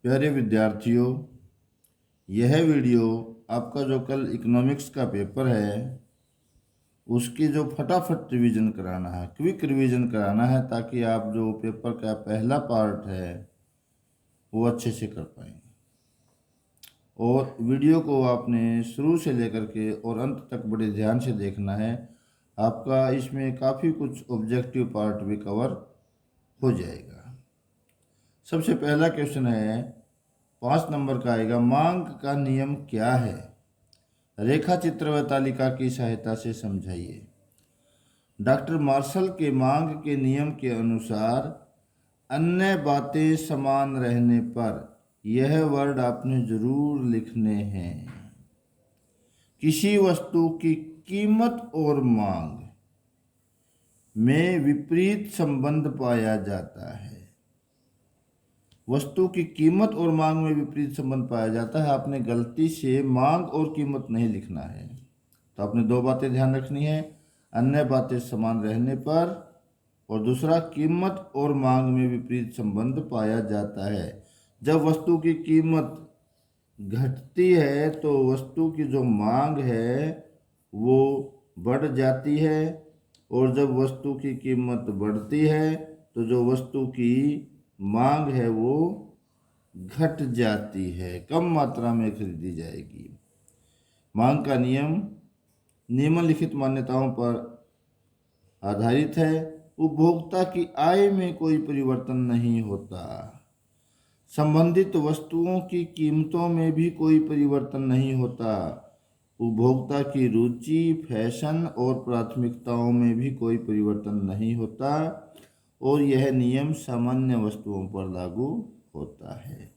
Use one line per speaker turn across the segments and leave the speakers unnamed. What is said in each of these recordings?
प्यारे विद्यार्थियों, यह वीडियो आपका जो कल इकोनॉमिक्स का पेपर है उसकी जो फटाफट रिवीजन कराना है, क्विक रिवीजन कराना है, ताकि आप जो पेपर का पहला पार्ट है वो अच्छे से कर पाएंगे। और वीडियो को आपने शुरू से लेकर के और अंत तक बड़े ध्यान से देखना है। आपका इसमें काफ़ी कुछ ऑब्जेक्टिव पार्ट भी कवर हो जाएगा। सबसे पहला क्वेश्चन है, 5 नंबर का आएगा, मांग का नियम क्या है? रेखा चित्र व तालिका की सहायता से समझाइए। डॉक्टर मार्शल के मांग के नियम के अनुसार अन्य बातें समान रहने पर यह वर्ड आपने जरूर लिखने हैं। किसी वस्तु की कीमत और मांग में विपरीत संबंध पाया जाता है। वस्तु की कीमत और मांग में विपरीत संबंध पाया जाता है। आपने गलती से मांग और कीमत नहीं लिखना है, तो आपने दो बातें ध्यान रखनी है, अन्य बातें समान रहने पर, और दूसरा कीमत और मांग में विपरीत संबंध पाया जाता है। जब वस्तु की कीमत घटती है तो वस्तु की जो मांग है वो बढ़ जाती है, और जब वस्तु की कीमत बढ़ती है तो जो वस्तु की मांग है वो घट जाती है, कम मात्रा में खरीदी जाएगी। मांग का नियम निम्नलिखित मान्यताओं पर आधारित है। उपभोक्ता की आय में कोई परिवर्तन नहीं होता। संबंधित वस्तुओं की कीमतों में भी कोई परिवर्तन नहीं होता। उपभोक्ता की रुचि, फैशन और प्राथमिकताओं में भी कोई परिवर्तन नहीं होता, और यह नियम सामान्य वस्तुओं पर लागू होता है।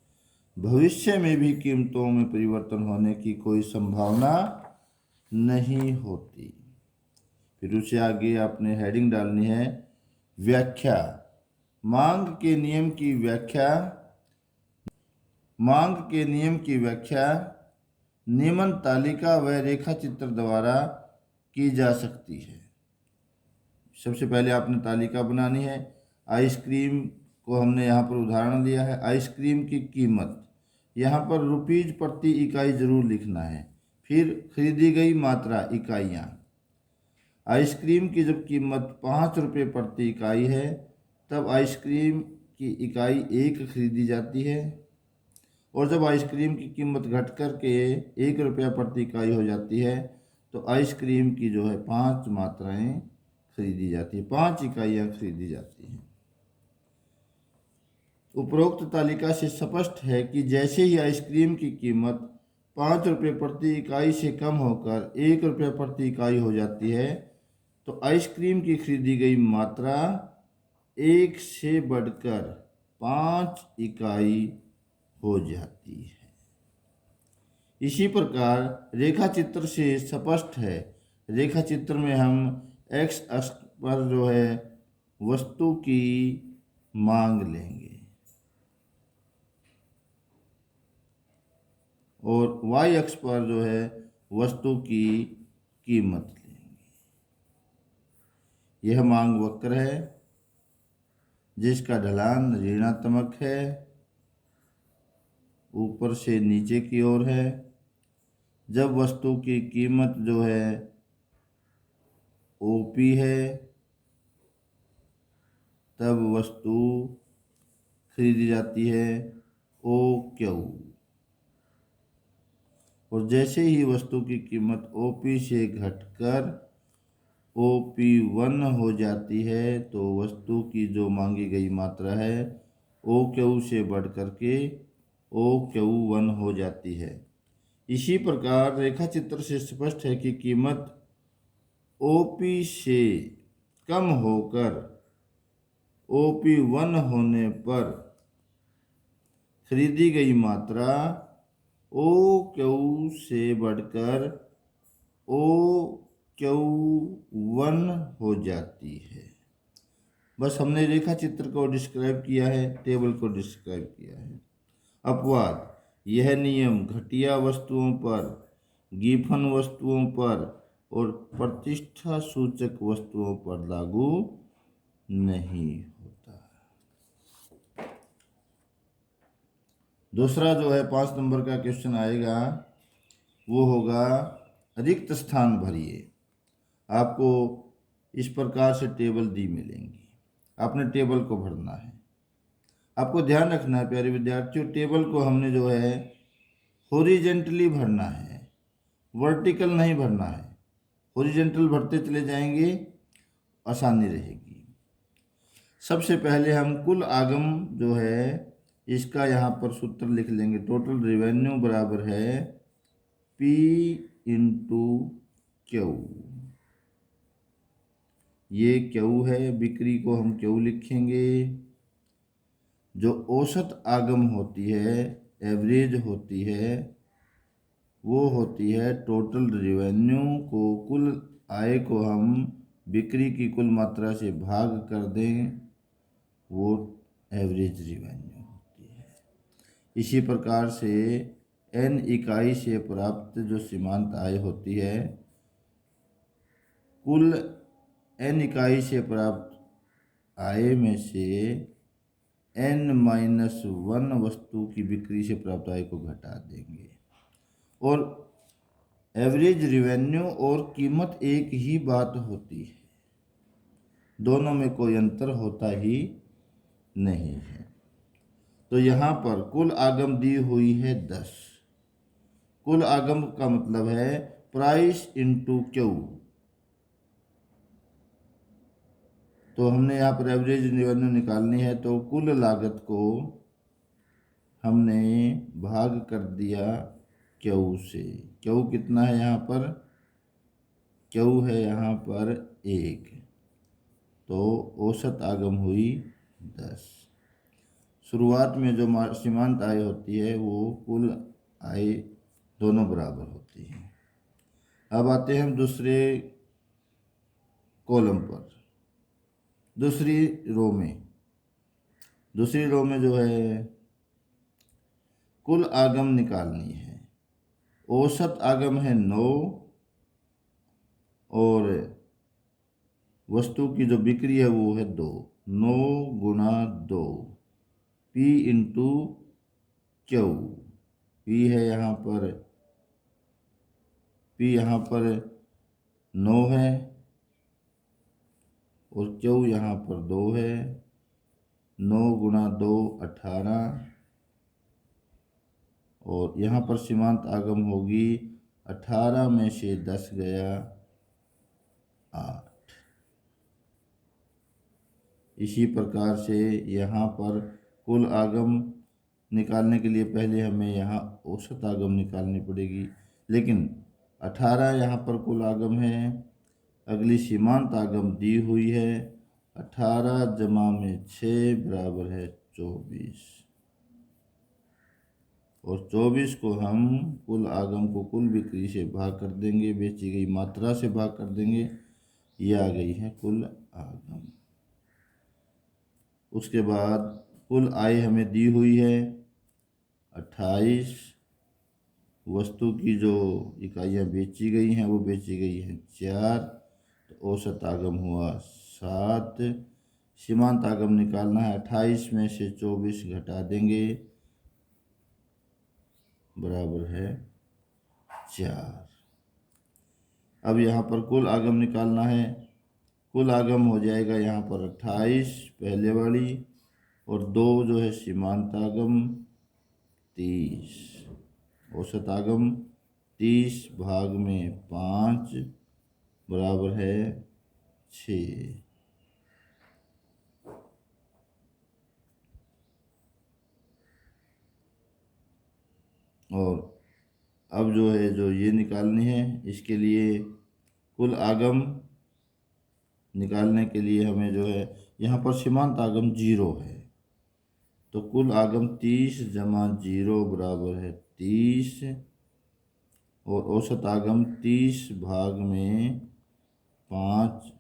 भविष्य में भी कीमतों में परिवर्तन होने की कोई संभावना नहीं होती। फिर उससे आगे आपने हेडिंग डालनी है, व्याख्या। मांग के नियम की व्याख्या। मांग के नियम की व्याख्या निम्न तालिका व रेखा चित्र द्वारा की जा सकती है। सबसे पहले आपने तालिका बनानी है। आइसक्रीम को हमने यहाँ पर उदाहरण दिया है। आइसक्रीम की कीमत, यहाँ पर रुपीज प्रति इकाई जरूर लिखना है। फिर खरीदी गई मात्रा, इकाइयाँ। आइसक्रीम की जब कीमत 5 रुपये प्रति इकाई है तब आइसक्रीम की इकाई 1 खरीदी जाती है, और जब आइसक्रीम की कीमत घट कर के 1 रुपया प्रति इकाई हो जाती है तो आइसक्रीम की जो है 5 मात्राएं खरीदी जाती है, 5 इकाइयाँ खरीदी जाती हैं। उपरोक्त तालिका से स्पष्ट है कि जैसे ही आइसक्रीम की कीमत 5 रुपये प्रति इकाई से कम होकर 1 रुपया प्रति इकाई हो जाती है तो आइसक्रीम की खरीदी गई मात्रा 1 से बढ़कर 5 इकाई हो जाती है। इसी प्रकार रेखा चित्र से स्पष्ट है। रेखा चित्र में हम एक्स अक्ष पर जो है वस्तु की मांग लेंगे और वाई अक्ष पर जो है वस्तु की कीमत लेंगे। यह मांग वक्र है जिसका ढलान ऋणात्मक है, ऊपर से नीचे की ओर है। जब वस्तु की कीमत जो है ओपी है तब वस्तु खरीदी जाती है ओ क्यू, और जैसे ही वस्तु की कीमत ओपी से घटकर OP1 हो जाती है तो वस्तु की जो मांगी गई मात्रा है OQ से बढ़ करके OQ1 हो जाती है। इसी प्रकार रेखा चित्र से स्पष्ट है कि कीमत OP से कम होकर OP1 होने पर खरीदी गई मात्रा OQ से बढ़कर OQ1 हो जाती है। बस हमने रेखा चित्र को डिस्क्राइब किया है, टेबल को डिस्क्राइब किया है। अपवाद, यह नियम घटिया वस्तुओं पर, गिफन वस्तुओं पर और प्रतिष्ठा सूचक वस्तुओं पर लागू नहीं होता। दूसरा जो है 5 नंबर का क्वेश्चन आएगा, वो होगा रिक्त स्थान भरिए। आपको इस प्रकार से टेबल दी मिलेंगी, आपने टेबल को भरना है। आपको ध्यान रखना है प्यारे विद्यार्थियों, टेबल को हमने जो है हॉरिजेंटली भरना है, वर्टिकल नहीं भरना है। हॉरिजेंटल भरते चले जाएंगे, आसानी रहेगी। सबसे पहले हम कुल आगम जो है इसका यहाँ पर सूत्र लिख लेंगे। टोटल रेवेन्यू बराबर है P इंटू क्यू। ये क्यू है, बिक्री को हम क्यू लिखेंगे। जो औसत आगम होती है, एवरेज होती है, वो होती है टोटल रेवेन्यू को, कुल आय को हम बिक्री की कुल मात्रा से भाग कर दें, वो एवरेज रेवेन्यू होती है। इसी प्रकार से n इकाई से प्राप्त जो सीमांत आय होती है, कुल n इकाई से प्राप्त आय में से n-1 वस्तु की बिक्री से प्राप्त आय को घटा देंगे। और एवरेज रेवेन्यू और कीमत एक ही बात होती है, दोनों में कोई अंतर होता ही नहीं है। तो यहाँ पर कुल आगम दी हुई है 10। कुल आगम का मतलब है प्राइस इंटू क्यू। तो हमने यहाँ पर एवरेज रेवेन्यू निकालनी है, तो कुल लागत को हमने भाग कर दिया क्यू से। क्यू कितना है यहाँ पर? क्यू है यहाँ पर 1, तो औसत आगम हुई 10। शुरुआत में जो सीमांत आय होती है वो कुल आय दोनों बराबर होती है। अब आते हैं हम दूसरे कॉलम पर, दूसरी रो में। दूसरी रो में जो है कुल आगम निकालनी है। औसत आगम है 9 और वस्तु की जो बिक्री है वो है 2। 9 गुणा 2 P इंटू क्यू। P है यहाँ पर, P यहाँ पर 9 है और क्यू यहाँ पर 2 है। 9 गुणा 2 18, और यहाँ पर सीमांत आगम होगी 18 में से 10 गया 8। इसी प्रकार से यहाँ पर कुल आगम निकालने के लिए पहले हमें यहाँ औसत आगम निकालनी पड़ेगी, लेकिन 18 यहाँ पर कुल आगम है। अगली सीमांत आगम दी हुई है, 18 जमा में 6 बराबर है 24, और 24 को हम कुल आगम को कुल बिक्री से भाग कर देंगे, बेची गई मात्रा से भाग कर देंगे। ये आ गई है कुल आगम। उसके बाद कुल आय हमें दी हुई है 28। वस्तु की जो इकाइयाँ बेची गई हैं वो बेची गई हैं 4, तो औसत आगम हुआ 7। सीमांत आगम निकालना है, 28 में से 24 घटा देंगे, बराबर है 4। अब यहाँ पर कुल आगम निकालना है। कुल आगम हो जाएगा यहाँ पर 28 पहले वाली, और 2 जो है सीमांत आगम 30। औसत आगम 30 भाग में 5 बराबर है 6। और अब जो है जो ये निकालनी है, इसके लिए कुल आगम निकालने के लिए हमें जो है यहाँ पर सीमांत आगम 0 है, तो कुल आगम 30 जमा 0 बराबर है 30, और औसत आगम 30 भाग में 5,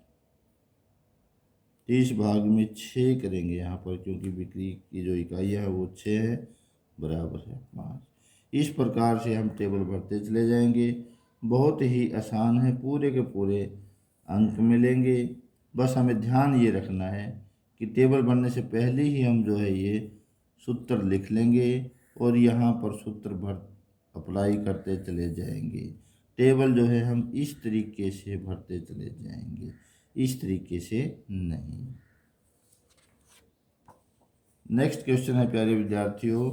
30 भाग में 6 करेंगे यहाँ पर, क्योंकि बिक्री की जो इकाइयाँ है वो 6 है, बराबर है 5। इस प्रकार से हम टेबल भरते चले जाएंगे। बहुत ही आसान है, पूरे के पूरे अंक मिलेंगे। बस हमें ध्यान ये रखना है कि टेबल भरने से पहले ही हम जो है ये सूत्र लिख लेंगे, और यहाँ पर सूत्र भर अप्लाई करते चले जाएंगे। टेबल जो है हम इस तरीके से भरते चले जाएंगे, इस तरीके से नहीं। नेक्स्ट क्वेश्चन है प्यारे विद्यार्थियों,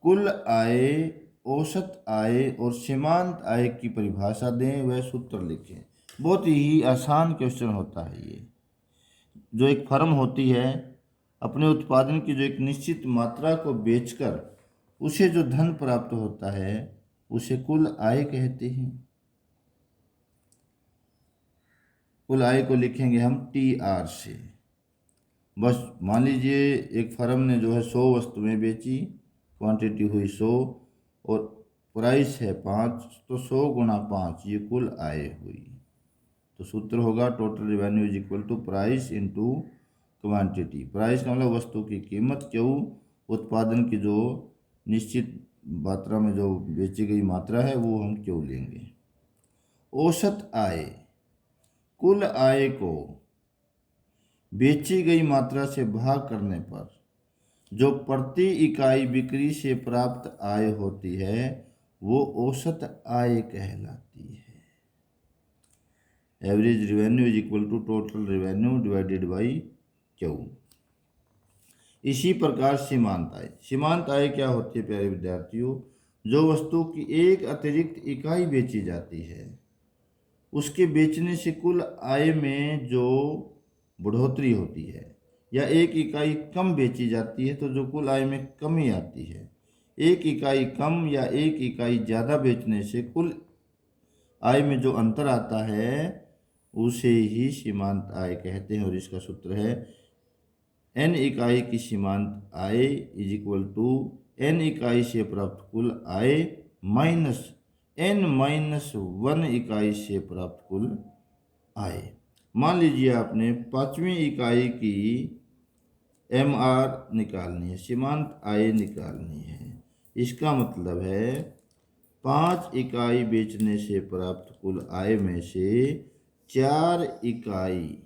कुल आय, औसत आय और सीमांत आय की परिभाषा दें, वह सूत्र लिखें। बहुत ही आसान क्वेश्चन होता है ये। जो एक फर्म होती है, अपने उत्पादन की जो एक निश्चित मात्रा को बेचकर उसे जो धन प्राप्त होता है उसे कुल आय कहते हैं। कुल आय को लिखेंगे हम TR से। बस मान लीजिए एक फर्म ने जो है 100 वस्तुएं बेची, क्वांटिटी हुई 100 और प्राइस है 5, तो 100 गुणा 5 ये कुल आय हुई। तो सूत्र होगा total revenue is equal to price into quantity. Price का मतलब वस्तु की कीमत, क्यों उत्पादन की जो निश्चित मात्रा में जो बेची गई मात्रा है वो हम क्यों लेंगे। औसत आय, कुल आय को बेची गई मात्रा से भाग करने पर जो प्रति इकाई बिक्री से प्राप्त आय होती है वो औसत आय कहलाती है। Average revenue is equal to total revenue divided by Q. इसी प्रकार सीमांत आय, सीमांत आय क्या होती है प्यारे विद्यार्थियों, जो वस्तु की एक अतिरिक्त इकाई बेची जाती है उसके बेचने से कुल आय में जो बढ़ोतरी होती है, या एक इकाई कम बेची जाती है तो जो कुल आय में कमी आती है। एक इकाई कम या एक इकाई ज़्यादा बेचने से कुल आय में जो अंतर आता है उसे ही सीमांत आय कहते हैं। और इसका सूत्र है n इकाई की सीमांत आय इज इक्वल टू n इकाई से प्राप्त कुल आय माइनस n-1 इकाई से प्राप्त कुल आय। मान लीजिए आपने 5वीं इकाई की MR निकालनी है, सीमांत आय निकालनी है। इसका मतलब है 5 इकाई बेचने से प्राप्त कुल आय में से 4 इकाई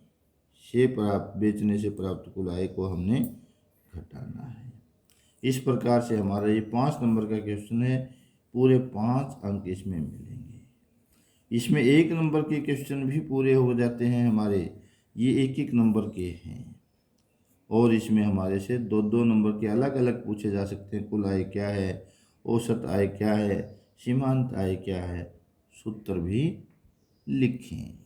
से प्राप्त बेचने से प्राप्त कुल आय को हमने घटाना है। इस प्रकार से हमारा ये 5 नंबर का क्वेश्चन है, पूरे 5 अंक इसमें मिलेंगे। इसमें 1 नंबर के क्वेश्चन भी पूरे हो जाते हैं हमारे, ये 1-1 नंबर के हैं। और इसमें हमारे से 2-2 नंबर के अलग अलग पूछे जा सकते हैं। कुल आय क्या है, औसत आय क्या है, सीमांत आय क्या है, सूत्र भी लिखें।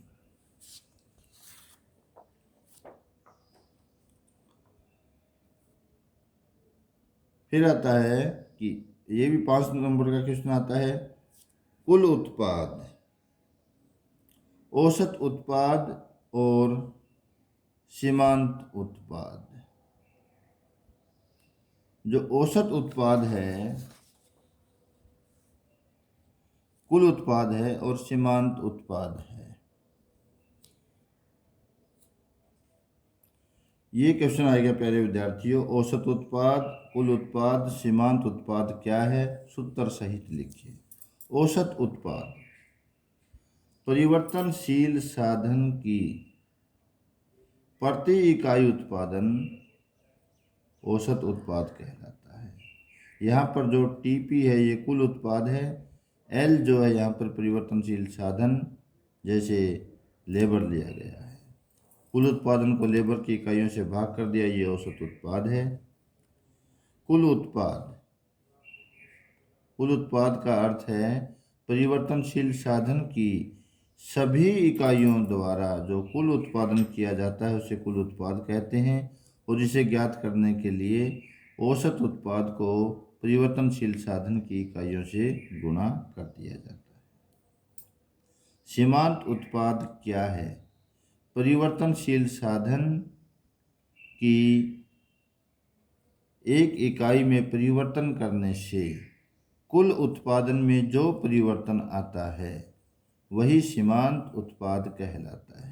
फिर आता है कि ये भी 5 नंबर का क्वेश्चन आता है, कुल उत्पाद, औसत उत्पाद और सीमांत उत्पाद। जो औसत उत्पाद है, कुल उत्पाद है और सीमांत उत्पाद है। ये क्वेश्चन आएगा प्यारे विद्यार्थियों, औसत उत्पाद, कुल उत्पाद, सीमांत उत्पाद क्या है, सूत्र सहित लिखिए। औसत उत्पाद परिवर्तनशील साधन की प्रति इकाई उत्पादन औसत उत्पाद कहलाता है। यहाँ पर जो TP है ये कुल उत्पाद है, L जो है यहाँ पर परिवर्तनशील साधन जैसे लेबर लिया गया है। कुल उत्पादन को लेबर की इकाइयों से भाग कर दिया, ये औसत उत्पाद है। कुल उत्पाद, कुल उत्पाद का अर्थ है परिवर्तनशील साधन की सभी इकाइयों द्वारा जो कुल उत्पादन किया जाता है उसे कुल उत्पाद कहते हैं। और इसे ज्ञात करने के लिए औसत उत्पाद को परिवर्तनशील साधन की इकाइयों से गुणा कर दिया जाता है। सीमांत उत्पाद क्या है, परिवर्तनशील साधन की एक इकाई में परिवर्तन करने से कुल उत्पादन में जो परिवर्तन आता है वही सीमांत उत्पाद कहलाता है।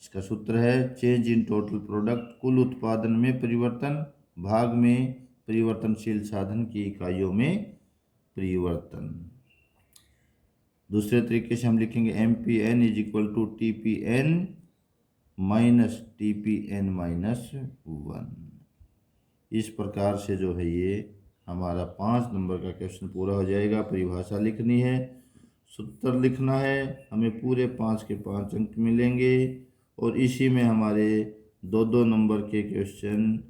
इसका सूत्र है चेंज इन टोटल प्रोडक्ट, कुल उत्पादन में परिवर्तन भाग में परिवर्तनशील साधन की इकाइयों में परिवर्तन। दूसरे तरीके से हम लिखेंगे MPN is equal to TPN minus TPN-1। इस प्रकार से जो है ये हमारा 5 नंबर का क्वेश्चन पूरा हो जाएगा। परिभाषा लिखनी है, सूत्र लिखना है, हमें पूरे 5 के 5 अंक मिलेंगे और इसी में हमारे 2-2 नंबर के क्वेश्चन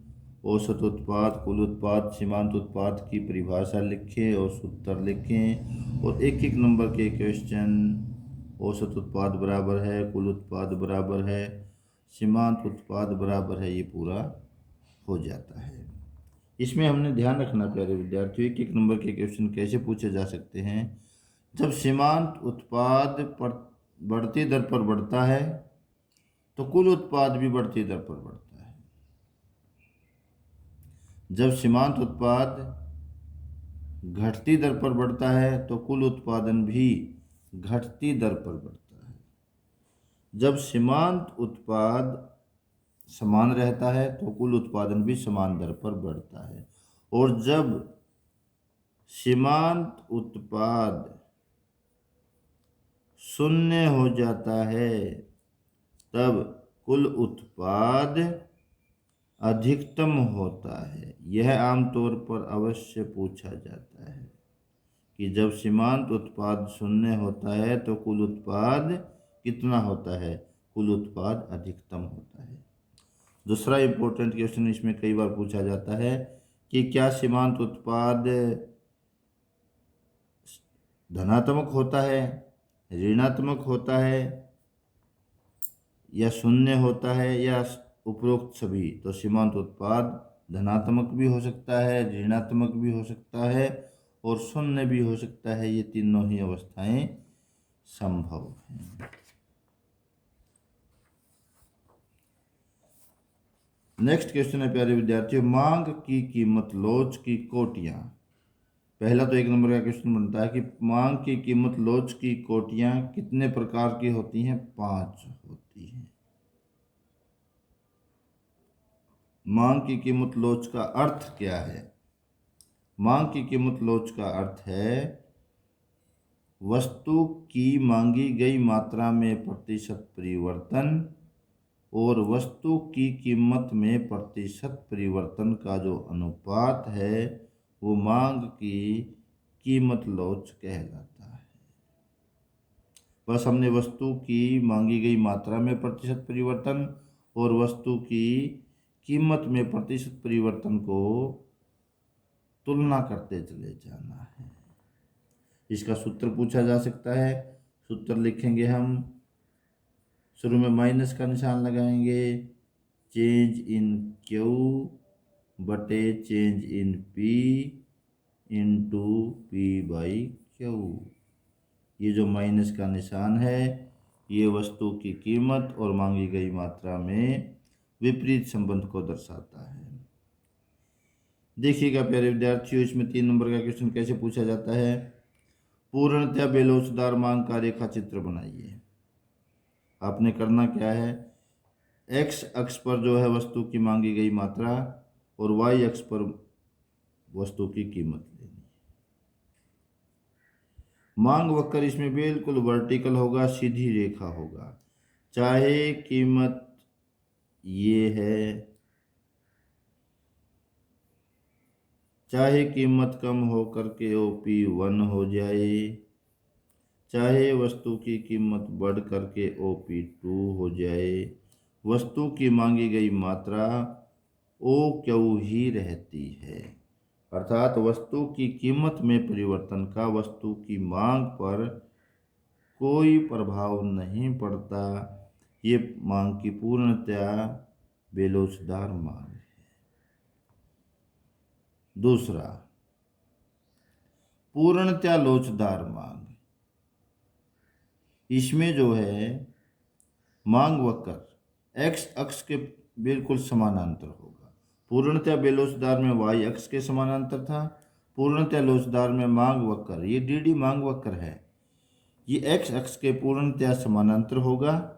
औसत उत्पाद, कुल उत्पाद, सीमांत उत्पाद की परिभाषा लिखें और सूत्र लिखें और 1-1 नंबर के क्वेश्चन औसत उत्पाद बराबर है, कुल उत्पाद बराबर है, सीमांत उत्पाद बराबर है, ये पूरा हो जाता है। इसमें हमने ध्यान रखना प्यारे विद्यार्थियों, 1-1 नंबर के क्वेश्चन कैसे पूछे जा सकते हैं। जब सीमांत उत्पाद बढ़ती दर पर बढ़ता है तो कुल उत्पाद भी बढ़ती दर पर बढ़ता है। जब सीमांत उत्पाद घटती दर पर बढ़ता है तो कुल उत्पादन भी घटती दर पर बढ़ता है। जब सीमांत उत्पाद समान रहता है तो कुल उत्पादन भी समान दर पर बढ़ता है और जब सीमांत उत्पाद शून्य हो जाता है तब कुल उत्पाद अधिकतम होता है। यह आमतौर पर अवश्य पूछा जाता है कि जब सीमांत उत्पाद शून्य होता है तो कुल उत्पाद कितना होता है, कुल उत्पाद अधिकतम होता है। दूसरा इम्पोर्टेंट क्वेश्चन इसमें कई बार पूछा जाता है कि क्या सीमांत उत्पाद धनात्मक होता है, ऋणात्मक होता है या शून्य होता है या उपरोक्त सभी। तो सीमांत उत्पाद धनात्मक भी हो सकता है, ऋणात्मक भी हो सकता है और शून्य भी हो सकता है। ये तीनों ही अवस्थाएं संभव हैं। नेक्स्ट क्वेश्चन है प्यारे विद्यार्थियों, मांग की कीमत लोच की कोटियां। पहला तो 1 नंबर का क्वेश्चन बनता है कि मांग की कीमत लोच की कोटियां कितने प्रकार की होती हैं? 5 होती हैं। मांग की कीमत लोच का अर्थ क्या है? मांग की कीमत लोच का अर्थ है वस्तु की मांगी गई मात्रा में प्रतिशत परिवर्तन और वस्तु की कीमत में प्रतिशत परिवर्तन का जो अनुपात है वो मांग की कीमत लोच कहलाता है। बस हमने वस्तु की मांगी गई मात्रा में प्रतिशत परिवर्तन और वस्तु की कीमत में प्रतिशत परिवर्तन को तुलना करते चले जाना है। इसका सूत्र पूछा जा सकता है। सूत्र लिखेंगे हम, शुरू में माइनस का निशान लगाएंगे, चेंज इन क्यू बटे change in P into P by Q. ये जो माइनस का निशान है ये वस्तु की कीमत और मांगी गई मात्रा में विपरीत संबंध को दर्शाता है। देखिएगा प्यारे विद्यार्थियों, इसमें 3 नंबर का क्वेश्चन कैसे पूछा जाता है। पूर्णतया बेलोचदार मांग का रेखा चित्र बनाइए। आपने करना क्या है, एक्स अक्ष पर जो है वस्तु की मांगी गई मात्रा और वाई अक्ष पर वस्तु की कीमत लेनी। मांग वक्र इसमें बिल्कुल वर्टिकल होगा, सीधी रेखा होगा। चाहे कीमत ये है, चाहे कीमत कम हो करके ओपी 1 हो जाए, चाहे वस्तु की कीमत बढ़ करके ओपी 2 हो जाए, वस्तु की मांगी गई मात्रा ओ क्यू ही रहती है। अर्थात वस्तु की कीमत में परिवर्तन का वस्तु की मांग पर कोई प्रभाव नहीं पड़ता। ये मांग की पूर्णतया बेलोचदार मांग है। दूसरा, पूर्णतया लोचदार मांग। इसमें जो है मांग वक्र एक्स अक्ष के बिल्कुल समानांतर होगा। पूर्णतया बेलोचदार में वाई अक्ष के समानांतर था, पूर्णतया लोचदार में मांग वक्र, ये डीडी मांग वक्र है, ये एक्स अक्ष के पूर्णतया समानांतर होगा।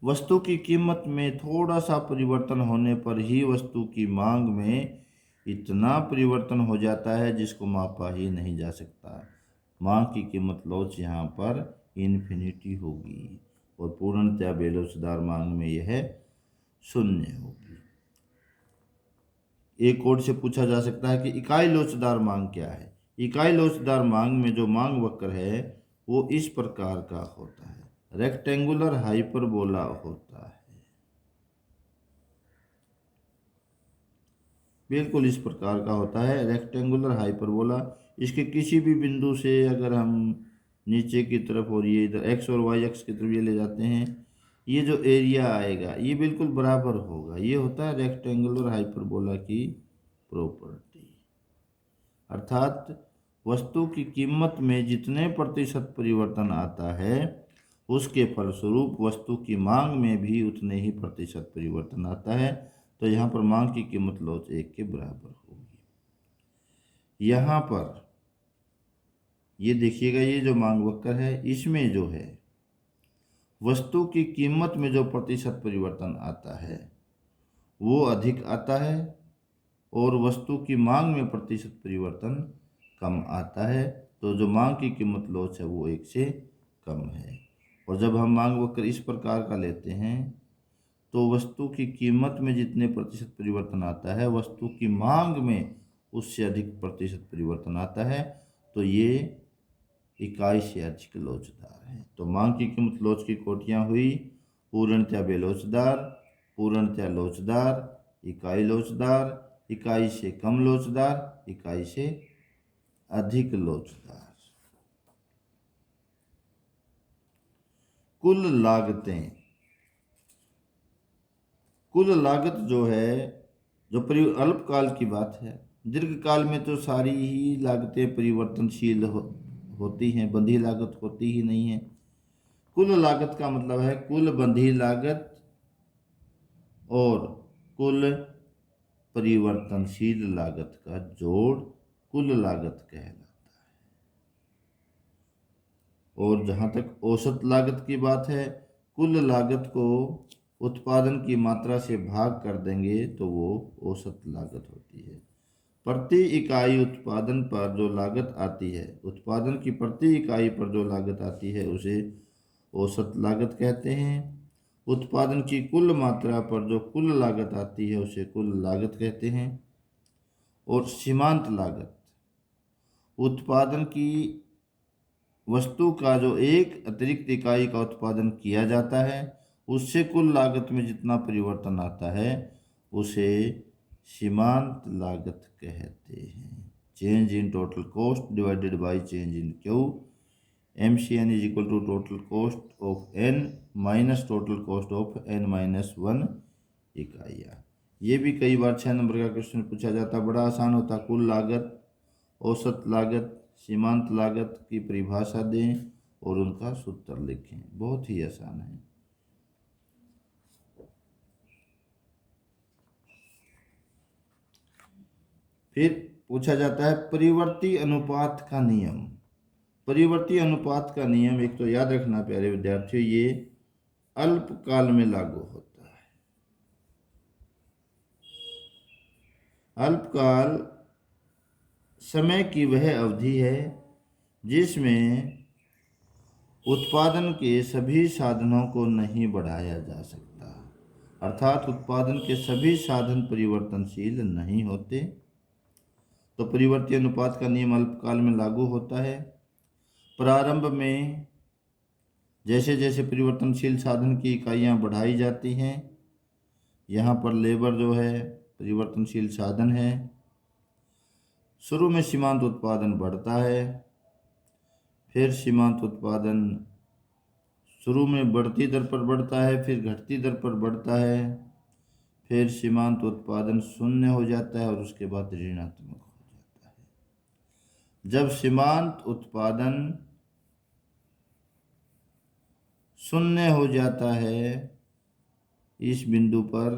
वस्तु की कीमत में थोड़ा सा परिवर्तन होने पर ही वस्तु की मांग में इतना परिवर्तन हो जाता है जिसको मापा ही नहीं जा सकता। मांग की कीमत लोच यहाँ पर इन्फिनिटी होगी और पूर्णतया बेलोचदार मांग में यह 0 होगी। एक कोड से पूछा जा सकता है कि इकाई लोचदार मांग क्या है। इकाई लोचदार मांग में जो मांग वक्र है वो इस प्रकार का होता है, रेक्टेंगुलर हाइपरबोला होता है, बिल्कुल इस प्रकार का होता है, रेक्टेंगुलर हाइपरबोला। इसके किसी भी बिंदु से अगर हम नीचे की तरफ और ये इधर एक्स और वाई एक्स की तरफ ये ले जाते हैं, ये जो एरिया आएगा ये बिल्कुल बराबर होगा। ये होता है रेक्टेंगुलर हाइपरबोला की प्रॉपर्टी। अर्थात वस्तु की कीमत में जितने प्रतिशत परिवर्तन आता है उसके फलस्वरूप वस्तु की मांग में भी उतने ही प्रतिशत परिवर्तन आता है। तो यहाँ पर मांग की कीमत लॉस 1 के बराबर होगी। यहाँ पर ये देखिएगा, ये जो मांग वक्र है इसमें जो है वस्तु की कीमत में जो प्रतिशत परिवर्तन आता है वो अधिक आता है और वस्तु की मांग में प्रतिशत परिवर्तन कम आता है। तो जो मांग की कीमत लॉस है वो 1 से कम है। और जब हम मांग वक्र इस प्रकार का लेते हैं तो वस्तु की कीमत में जितने प्रतिशत परिवर्तन आता है वस्तु की मांग में उससे अधिक प्रतिशत परिवर्तन आता है। तो ये इकाई से अधिक लोचदार है। तो मांग की कीमत लोच की कोटियाँ हुई पूर्णतया बेलोचदार, पूर्णतया लोचदार, इकाई लोचदार, इकाई से कम लोचदार, इकाई से अधिक लोचदार। कुल लागतें, कुल लागत जो है जो अल्पकाल की बात है, दीर्घकाल में तो सारी ही लागतें परिवर्तनशील होती हैं, बंधी लागत होती ही नहीं है। कुल लागत का मतलब है कुल बंधी लागत और कुल परिवर्तनशील लागत का जोड़ कुल लागत कहलाता है। और जहाँ तक औसत लागत की बात है, कुल लागत को उत्पादन की मात्रा से भाग कर देंगे तो वो औसत लागत होती है। प्रति इकाई उत्पादन पर जो लागत आती है, उत्पादन की प्रति इकाई पर जो लागत आती है उसे औसत लागत कहते हैं। उत्पादन की कुल मात्रा पर जो कुल लागत आती है उसे कुल लागत कहते हैं। और सीमांत लागत, उत्पादन की वस्तु का जो एक अतिरिक्त इकाई का उत्पादन किया जाता है उससे कुल लागत में जितना परिवर्तन आता है उसे सीमांत लागत कहते हैं। Change in total cost divided by change in Q, MCN is equal to total cost of N minus total cost of N-1 इकाइयाँ। ये भी कई बार 6 नंबर का क्वेश्चन पूछा जाता, बड़ा आसान होता। कुल लागत, औसत लागत, सीमांत लागत की परिभाषा दें और उनका सूत्र लिखें, बहुत ही आसान है। फिर पूछा जाता है परिवर्ती अनुपात का नियम। परिवर्ती अनुपात का नियम एक तो याद रखना प्यारे विद्यार्थियों, ये अल्पकाल में लागू होता है। अल्पकाल समय की वह अवधि है जिसमें उत्पादन के सभी साधनों को नहीं बढ़ाया जा सकता, अर्थात उत्पादन के सभी साधन परिवर्तनशील नहीं होते। तो परिवर्ती अनुपात का नियम अल्पकाल में लागू होता है। प्रारंभ में जैसे जैसे परिवर्तनशील साधन की इकाइयाँ बढ़ाई जाती हैं, यहाँ पर लेबर जो है परिवर्तनशील साधन है, शुरू में सीमांत उत्पादन बढ़ता है, फिर सीमांत उत्पादन शुरू में बढ़ती दर पर बढ़ता है, फिर घटती दर पर बढ़ता है, फिर सीमांत उत्पादन शून्य हो जाता है और उसके बाद ऋणात्मक हो जाता है। जब सीमांत उत्पादन शून्य हो जाता है इस बिंदु पर,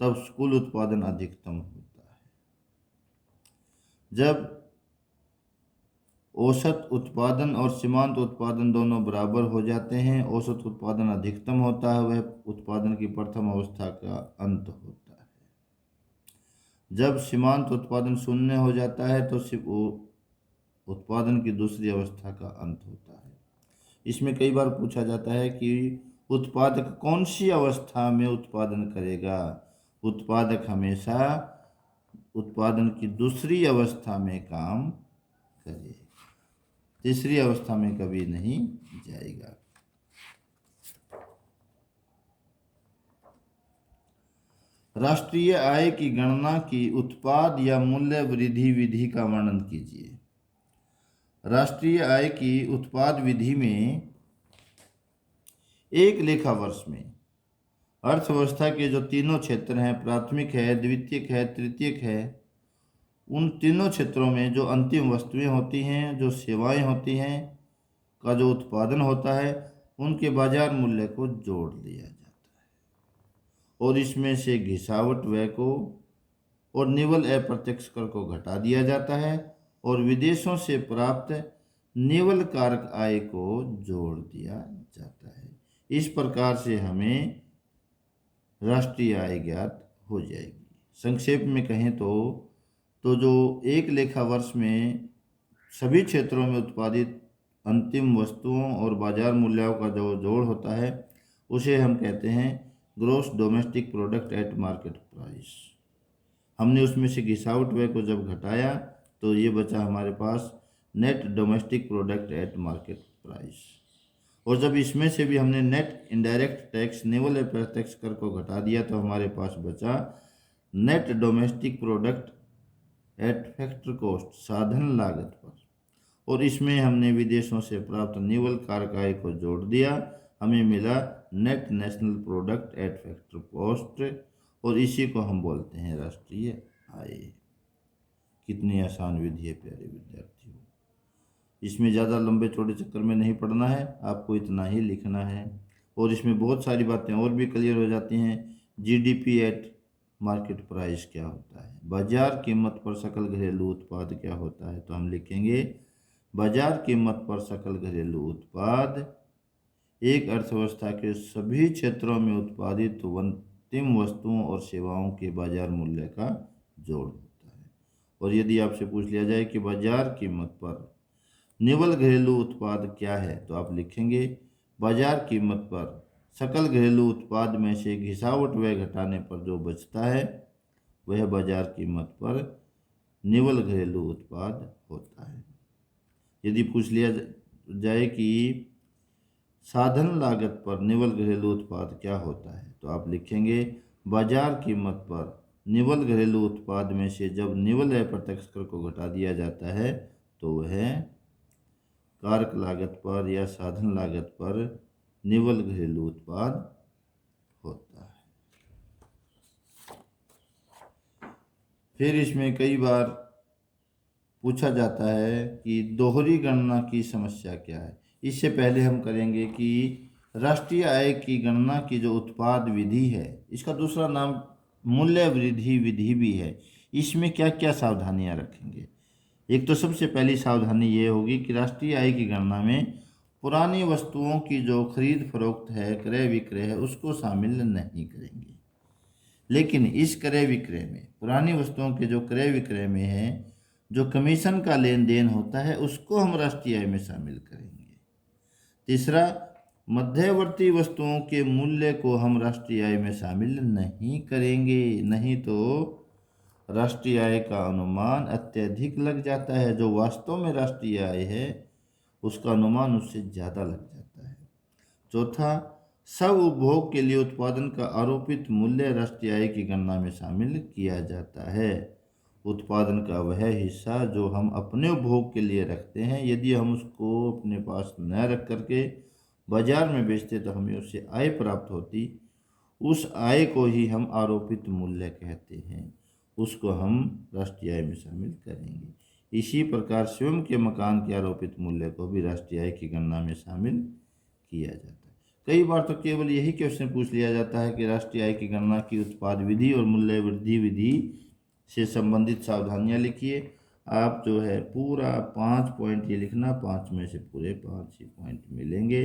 तब कुल उत्पादन अधिकतम होता है। जब औसत उत्पादन और सीमांत उत्पादन दोनों बराबर हो जाते हैं, औसत उत्पादन अधिकतम होता है, वह उत्पादन की प्रथम अवस्था का अंत होता है। जब सीमांत उत्पादन शून्य हो जाता है तो उत्पादन की दूसरी अवस्था का अंत होता है। इसमें कई बार पूछा जाता है कि उत्पादक कौन सी अवस्था में उत्पादन करेगा। उत्पादक हमेशा उत्पादन की दूसरी अवस्था में काम करे, तीसरी अवस्था में कभी नहीं जाएगा। राष्ट्रीय आय की गणना की उत्पाद या मूल्य वृद्धि विधि का वर्णन कीजिए। राष्ट्रीय आय की उत्पाद विधि में एक लेखा वर्ष में अर्थव्यवस्था के जो तीनों क्षेत्र हैं, प्राथमिक है, द्वितीयक है, तृतीयक है, उन तीनों क्षेत्रों में जो अंतिम वस्तुएं होती हैं, जो सेवाएं होती हैं, का जो उत्पादन होता है, उनके बाजार मूल्य को जोड़ दिया जाता है और इसमें से घिसावट व्यय को और निवल अप्रत्यक्ष कर को घटा दिया जाता है और विदेशों से प्राप्त निवल कारक आय को जोड़ दिया जाता है। इस प्रकार से हमें राष्ट्रीय आय ज्ञात हो जाएगी। संक्षेप में कहें तो जो एक लेखा वर्ष में सभी क्षेत्रों में उत्पादित अंतिम वस्तुओं और बाजार मूल्यों का जो जोड़ होता है, उसे हम कहते हैं gross domestic product at market price. हमने उसमें से घिसावट व्यय को जब घटाया तो ये बचा हमारे पास net domestic product at market price. और जब इसमें से भी हमने नेट इनडायरेक्ट टैक्स, निवल अप्रत्यक्ष कर को घटा दिया तो हमारे पास बचा net domestic product eight factor cost, साधन लागत पर। और इसमें हमने विदेशों से प्राप्त निवल कारक आय को जोड़ दिया, हमें मिला net national product at factor cost और इसी को हम बोलते हैं राष्ट्रीय आय। कितनी आसान विधि है प्यारे विद्यार्थियों। इसमें ज़्यादा लंबे चौड़े चक्कर में नहीं पढ़ना है, आपको इतना ही लिखना है और इसमें बहुत सारी बातें और भी क्लियर हो जाती हैं। जीडीपी एट मार्केट प्राइस क्या होता है, बाजार कीमत पर सकल घरेलू उत्पाद क्या होता है, तो हम लिखेंगे बाजार कीमत पर सकल घरेलू उत्पाद एक अर्थव्यवस्था के सभी क्षेत्रों में उत्पादित अंतिम वस्तुओं और सेवाओं के बाजार मूल्य का जोड़ होता है। और यदि आपसे पूछ लिया जाए कि बाजार कीमत पर निवल घरेलू उत्पाद क्या है, तो आप लिखेंगे बाजार कीमत पर सकल घरेलू उत्पाद में से घिसावट व्यय घटाने पर जो बचता है वह बाजार कीमत पर निवल घरेलू उत्पाद होता है। यदि पूछ लिया जाए कि साधन लागत पर निवल घरेलू उत्पाद क्या होता है, तो आप लिखेंगे बाजार कीमत पर निवल घरेलू उत्पाद में से जब निवल अप्रत्यक्ष कर को घटा दिया जाता है तो वह कारक लागत पर या साधन लागत पर निवल घरेलू उत्पाद होता है। फिर इसमें कई बार पूछा जाता है कि दोहरी गणना की समस्या क्या है। इससे पहले हम करेंगे कि राष्ट्रीय आय की गणना की जो उत्पाद विधि है, इसका दूसरा नाम मूल्य वृद्धि विधि भी है। इसमें क्या क्या सावधानियां रखेंगे। एक तो सबसे पहली सावधानी ये होगी कि राष्ट्रीय आय की गणना में पुरानी वस्तुओं की जो खरीद फरोख्त है, क्रय विक्रय है, उसको शामिल नहीं करेंगे। लेकिन इस क्रय विक्रय में, पुरानी वस्तुओं के जो क्रय विक्रय में है, जो कमीशन का लेन देन होता है, उसको हम राष्ट्रीय आय में शामिल करेंगे। तीसरा, मध्यवर्ती वस्तुओं के मूल्य को हम राष्ट्रीय आय में शामिल नहीं करेंगे, नहीं तो राष्ट्रीय आय का अनुमान अत्यधिक लग जाता है। जो वास्तव में राष्ट्रीय आय है उसका अनुमान उससे ज़्यादा लग जाता है। चौथा, सब उपभोग के लिए उत्पादन का आरोपित मूल्य राष्ट्रीय आय की गणना में शामिल किया जाता है। उत्पादन का वह हिस्सा जो हम अपने उपभोग के लिए रखते हैं, यदि हम उसको अपने पास न रख करके बाजार में बेचते तो हमें उससे आय प्राप्त होती, उस आय को ही हम आरोपित मूल्य कहते हैं, उसको हम राष्ट्रीय आय में शामिल करेंगे। इसी प्रकार स्वयं के मकान के आरोपित मूल्य को भी राष्ट्रीय आय की गणना में शामिल किया जाता है। कई बार तो केवल यही क्वेश्चन पूछ लिया जाता है कि राष्ट्रीय आय की गणना की उत्पाद विधि और मूल्य वृद्धि विधि से संबंधित सावधानियां लिखिए। आप जो है पूरा 5 पॉइंट ये लिखना, 5 में से पूरे 5 ही पॉइंट मिलेंगे।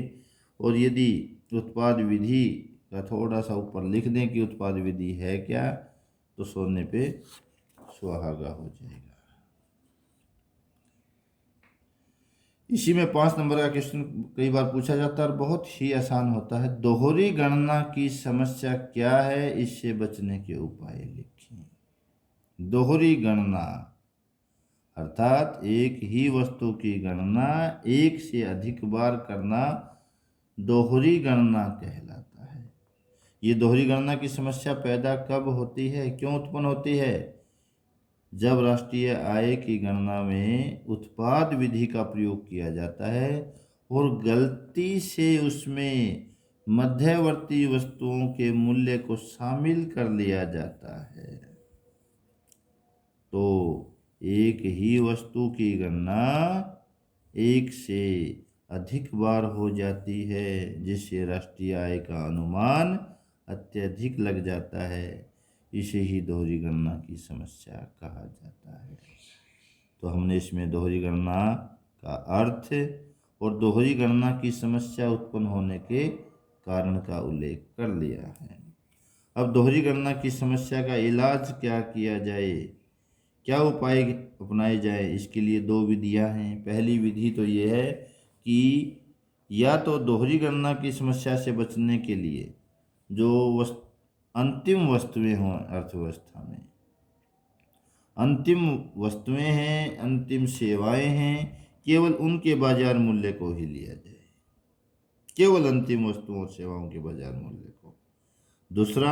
और यदि उत्पाद विधि का थोड़ा सा ऊपर लिख दें कि उत्पाद विधि है क्या, तो सोने पे सुहागा हो जाएगा। इसी में 5 नंबर का क्वेश्चन कई बार पूछा जाता है और बहुत ही आसान होता है। दोहरी गणना की समस्या क्या है, इससे बचने के उपाय लिखिए। दोहरी गणना अर्थात एक ही वस्तु की गणना एक से अधिक बार करना दोहरी गणना कहलाता है। ये दोहरी गणना की समस्या पैदा कब होती है, क्यों उत्पन्न होती है? जब राष्ट्रीय आय की गणना में उत्पाद विधि का प्रयोग किया जाता है और गलती से उसमें मध्यवर्ती वस्तुओं के मूल्य को शामिल कर लिया जाता है। तो एक ही वस्तु की गणना एक से अधिक बार हो जाती है, जिससे राष्ट्रीय आय का अनुमान अत्यधिक लग जाता है। इसे ही दोहरी गणना की समस्या कहा जाता है। तो हमने इसमें दोहरी गणना का अर्थ और दोहरी गणना की समस्या उत्पन्न होने के कारण का उल्लेख कर लिया है। अब दोहरी गणना की समस्या का इलाज क्या किया जाए, क्या उपाय अपनाए जाए, इसके लिए 2 विधियां हैं। पहली विधि तो ये है कि या तो दोहरी गणना की समस्या से बचने के लिए जो अंतिम वस्तुएं हों अर्थव्यवस्था में, अंतिम वस्तुएं हैं, अंतिम सेवाएं हैं, केवल उनके बाजार मूल्य को ही लिया जाए, केवल अंतिम वस्तुओं और सेवाओं के बाजार मूल्य को। दूसरा,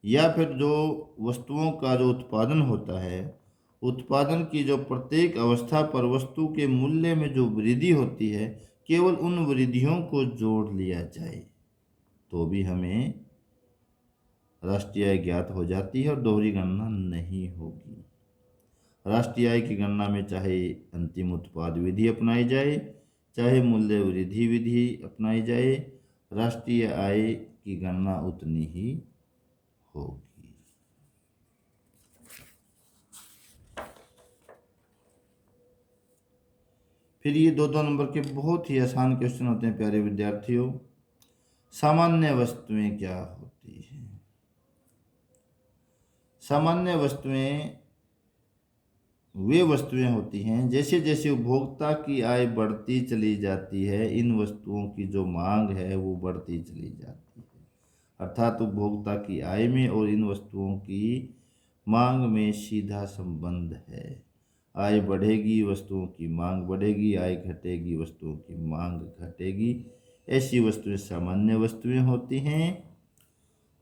या फिर जो वस्तुओं का जो उत्पादन होता है, उत्पादन की जो प्रत्येक अवस्था पर वस्तु के मूल्य में जो वृद्धि होती है, केवल उन वृद्धियों को जोड़ लिया जाए, तो भी हमें राष्ट्रीय आय ज्ञात हो जाती है और दोहरी गणना नहीं होगी। राष्ट्रीय आय की गणना में चाहे अंतिम उत्पाद विधि अपनाई जाए, चाहे मूल्य वृद्धि विधि अपनाई जाए, राष्ट्रीय आय की गणना उतनी ही होगी। फिर ये 2-2 नंबर के बहुत ही आसान क्वेश्चन होते हैं प्यारे विद्यार्थियों। सामान्य वस्तुएं क्या होती हैं? सामान्य वस्तुएं वे वस्तुएं होती हैं जैसे जैसे उपभोक्ता की आय बढ़ती चली जाती है, इन वस्तुओं की जो मांग है वो बढ़ती चली जाती है। अर्थात उपभोक्ता की आय में और इन वस्तुओं की मांग में सीधा संबंध है। आय बढ़ेगी, वस्तुओं की मांग बढ़ेगी, आय घटेगी, वस्तुओं की मांग घटेगी। ऐसी वस्तुएं सामान्य वस्तुएं होती हैं।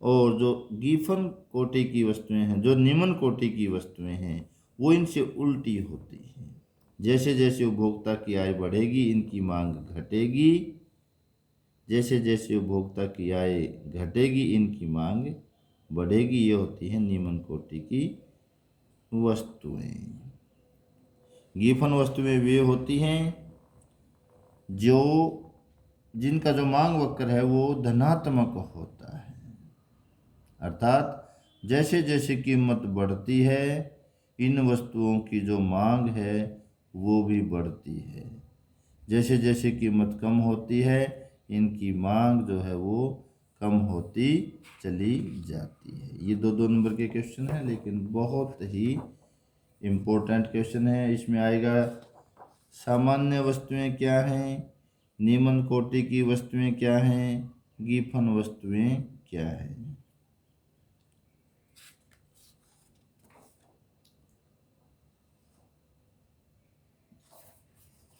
और जो गिफन कोटि की वस्तुएं हैं, जो निम्न कोटि की वस्तुएं हैं, वो इनसे उल्टी होती हैं। जैसे जैसे उपभोक्ता की आय बढ़ेगी, इनकी मांग घटेगी, जैसे जैसे उपभोक्ता की आय घटेगी, इनकी मांग बढ़ेगी। ये होती हैं निम्न कोटि की वस्तुएं। गिफन वस्तुएं वे होती हैं जो जिनका जो मांग वक्र है वो धनात्मक होता है। अर्थात जैसे जैसे कीमत बढ़ती है, इन वस्तुओं की जो मांग है वो भी बढ़ती है। जैसे जैसे कीमत कम होती है, इनकी मांग जो है वो कम होती चली जाती है। ये 2-2 नंबर के क्वेश्चन हैं, लेकिन बहुत ही इम्पोर्टेंट क्वेश्चन है। इसमें आएगा सामान्य वस्तुएं क्या हैं, निम्न कोटि की वस्तुएं क्या हैं, गिफन वस्तुएं क्या हैं।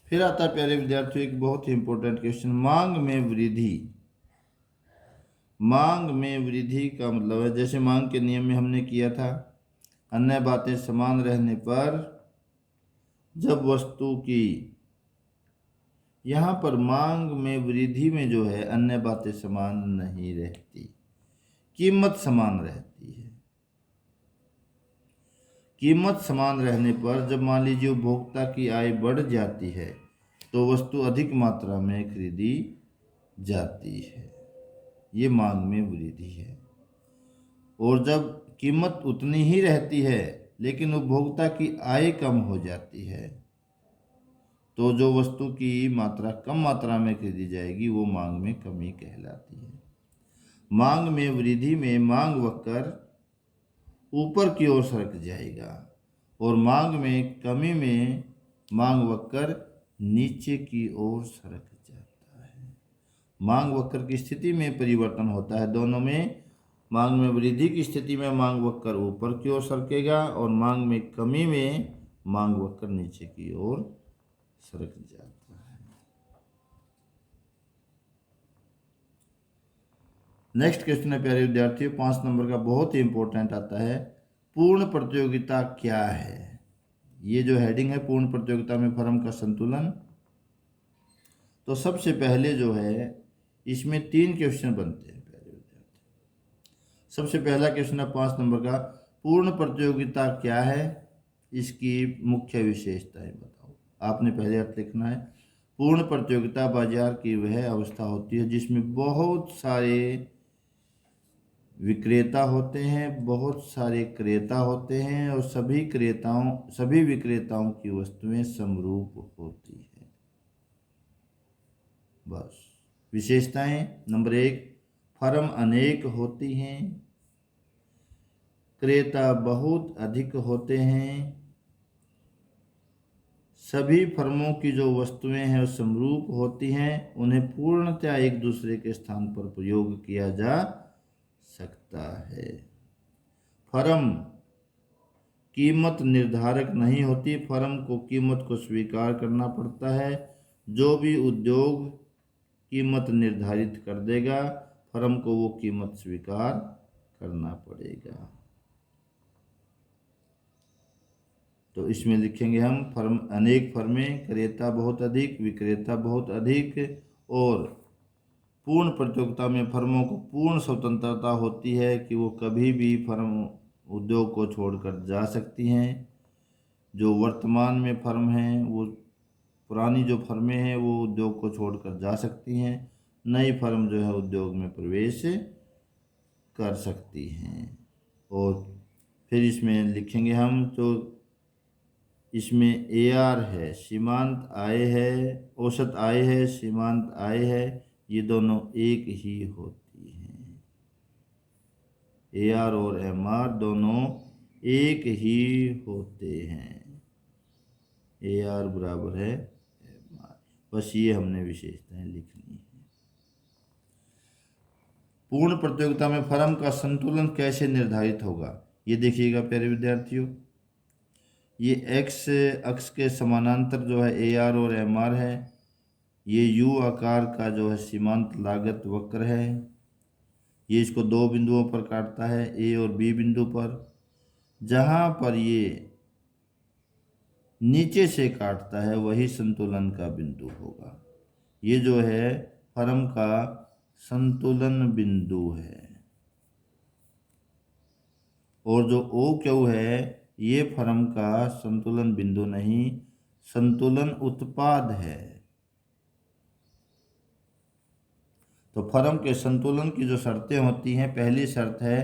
फिर आता है प्यारे विद्यार्थियों एक बहुत ही इंपॉर्टेंट क्वेश्चन, मांग में वृद्धि। मांग में वृद्धि का मतलब है, जैसे मांग के नियम में हमने किया था, अन्य बातें समान रहने पर जब वस्तु की, यहाँ पर मांग में वृद्धि में जो है अन्य बातें समान नहीं रहती, कीमत समान रहती है। कीमत समान रहने पर जब मान लीजिए उपभोक्ता की आय बढ़ जाती है तो वस्तु अधिक मात्रा में खरीदी जाती है, ये मांग में वृद्धि है। और जब कीमत उतनी ही रहती है लेकिन उपभोक्ता की आय कम हो जाती है, तो जो वस्तु की मात्रा कम मात्रा में खरीदी जाएगी वो मांग में कमी कहलाती है। मांग में वृद्धि में मांग वक्र ऊपर की ओर सरक जाएगा और मांग में कमी में मांग वक्र नीचे की ओर सरक जाता है। मांग वक्र की स्थिति में परिवर्तन होता है, दोनों में। मांग में वृद्धि की स्थिति में मांग वक्र ऊपर की ओर सरकेगा और मांग में कमी में मांग वक्र नीचे की ओर सरक जाता है। नेक्स्ट क्वेश्चन है प्यारे विद्यार्थियों, 5 नंबर का, बहुत ही इंपॉर्टेंट आता है। पूर्ण प्रतियोगिता क्या है? ये जो हेडिंग है, पूर्ण प्रतियोगिता में फर्म का संतुलन। तो सबसे पहले जो है इसमें 3 क्वेश्चन बनते हैं प्यारे विद्यार्थी। सबसे पहला क्वेश्चन है 5 नंबर का, पूर्ण प्रतियोगिता क्या है, इसकी मुख्य विशेषताएं बताओ। आपने पहले अर्थ लिखना है। पूर्ण प्रतियोगिता बाजार की वह अवस्था होती है जिसमें बहुत सारे विक्रेता होते हैं, बहुत सारे क्रेता होते हैं और सभी विक्रेताओं की वस्तुएं समरूप होती है। बस। विशेषताएं, नंबर 1, फर्म अनेक होती हैं, क्रेता बहुत अधिक होते हैं, सभी फर्मों की जो वस्तुएं हैं वो समरूप होती हैं, उन्हें पूर्णतः एक दूसरे के स्थान पर प्रयोग किया जा सकता है। फर्म कीमत निर्धारक नहीं होती, फर्म को कीमत को स्वीकार करना पड़ता है। जो भी उद्योग कीमत निर्धारित कर देगा, फर्म को वो कीमत स्वीकार करना पड़ेगा। तो इसमें लिखेंगे हम, फर्म अनेक फर्में, क्रेता बहुत अधिक, विक्रेता बहुत अधिक, और पूर्ण प्रतियोगिता में फर्मों को पूर्ण स्वतंत्रता होती है कि वो कभी भी फर्म उद्योग को छोड़कर जा सकती हैं। जो वर्तमान में फर्म हैं, वो पुरानी जो फर्में हैं वो उद्योग को छोड़कर जा सकती हैं, नई फर्म जो है उद्योग में प्रवेश कर सकती हैं। और फिर इसमें लिखेंगे हम, तो इसमें AR है, सीमांत आय है, औसत आय है, सीमांत आय है, ये दोनों एक ही होती हैं। AR और MR दोनों एक ही होते हैं। AR बराबर है MR। बस ये हमने विशेषताएं लिखनी है। पूर्ण प्रतियोगिता में फर्म का संतुलन कैसे निर्धारित होगा, ये देखिएगा प्यारे विद्यार्थियों। ये X अक्ष के समानांतर जो है AR और MR है। ये U आकार का जो है सीमांत लागत वक्र है। ये इसको 2 बिंदुओं पर काटता है, A और B बिंदु पर। जहाँ पर ये नीचे से काटता है वही संतुलन का बिंदु होगा। ये जो है फर्म का संतुलन बिंदु है। और जो OQ है ये फर्म का संतुलन बिंदु नहीं, संतुलन उत्पाद है। तो फर्म के संतुलन की जो शर्तें होती हैं, पहली शर्त है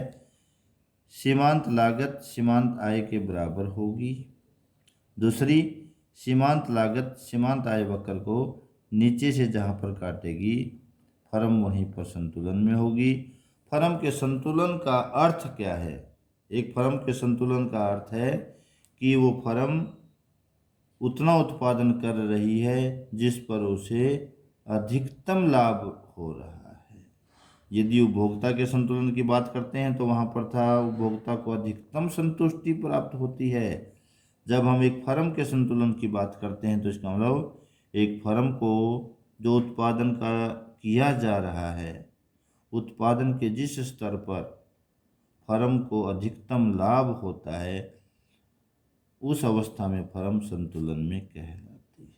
सीमांत लागत सीमांत आय के बराबर होगी। दूसरी, सीमांत लागत सीमांत आय वक्र को नीचे से जहाँ पर काटेगी फर्म वहीं पर संतुलन में होगी। फर्म के संतुलन का अर्थ क्या है? एक फर्म के संतुलन का अर्थ है कि वो फर्म उतना उत्पादन कर रही है जिस पर उसे अधिकतम लाभ हो रहा है। यदि उपभोक्ता के संतुलन की बात करते हैं तो वहाँ पर था उपभोक्ता को अधिकतम संतुष्टि प्राप्त होती है। जब हम एक फर्म के संतुलन की बात करते हैं तो इसका मतलब एक फर्म को जो उत्पादन का किया जा रहा है, उत्पादन के जिस स्तर पर फर्म को अधिकतम लाभ होता है, उस अवस्था में फर्म संतुलन में कहलाती है।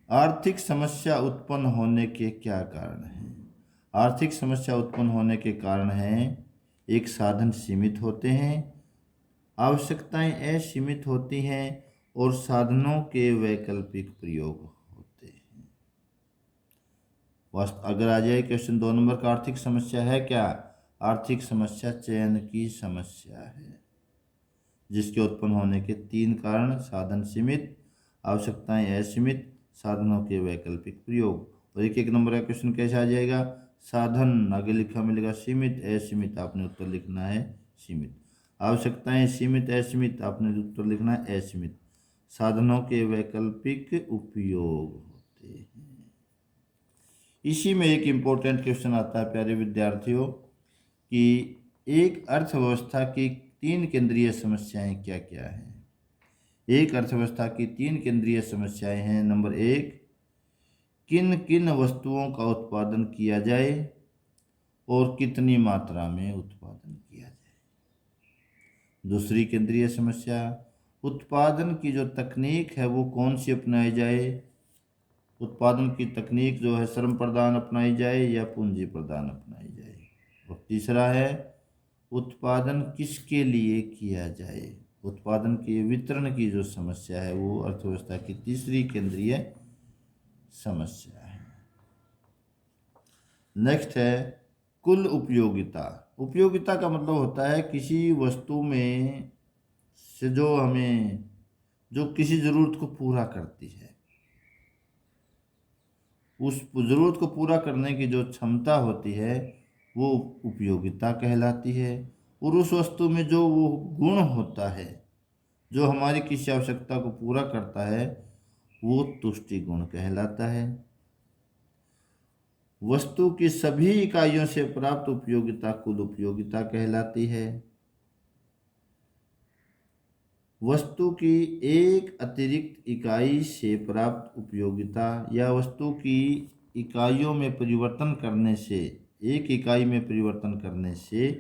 आर्थिक समस्या उत्पन्न होने के क्या कारण हैं? आर्थिक समस्या उत्पन्न होने के कारण हैं, एक, साधन सीमित होते हैं, आवश्यकताएं असीमित होती हैं और साधनों के वैकल्पिक प्रयोग होते हैं। अगर आ जाए क्वेश्चन 2 नंबर का, आर्थिक समस्या है क्या? आर्थिक समस्या चयन की समस्या है जिसके उत्पन्न होने के 3 कारण, साधन सीमित, आवश्यकताएं असीमित, साधनों के वैकल्पिक प्रयोग। और एक नंबर का क्वेश्चन कैसे आ जाएगा? साधन आगे लिखा मिलेगा सीमित, असीमित आपने उत्तर लिखना है सीमित। आवश्यकताएं सीमित असीमित, आपने उत्तर लिखना है असीमित। साधनों के वैकल्पिक उपयोग होते हैं। इसी में एक इम्पोर्टेंट क्वेश्चन आता है प्यारे विद्यार्थियों कि एक अर्थव्यवस्था की 3 केंद्रीय समस्याएं क्या क्या हैं। एक अर्थव्यवस्था की 3 केंद्रीय समस्याएं हैं। नंबर 1, किन किन वस्तुओं का उत्पादन किया जाए और कितनी मात्रा में उत्पादन किया जाए। दूसरी केंद्रीय समस्या, उत्पादन की जो तकनीक है वो कौन सी अपनाई जाए। उत्पादन की तकनीक जो है श्रम प्रदान अपनाई जाए या पूंजी प्रदान अपनाई जाए। और तीसरा है, उत्पादन किसके लिए किया जाए। उत्पादन के वितरण की जो समस्या है वो अर्थव्यवस्था की तीसरी केंद्रीय समस्या है। नेक्स्ट है कुल उपयोगिता। उपयोगिता का मतलब होता है किसी वस्तु में से जो किसी ज़रूरत को पूरा करती है, उस ज़रूरत को पूरा करने की जो क्षमता होती है वो उपयोगिता कहलाती है। और उस वस्तु में जो वो गुण होता है जो हमारी किसी आवश्यकता को पूरा करता है वो तुष्टि गुण कहलाता है। वस्तु की सभी इकाइयों से प्राप्त उपयोगिता कुल उपयोगिता कहलाती है। वस्तु की एक अतिरिक्त इकाई से प्राप्त उपयोगिता या वस्तु की इकाइयों में परिवर्तन करने से, एक इकाई में परिवर्तन करने से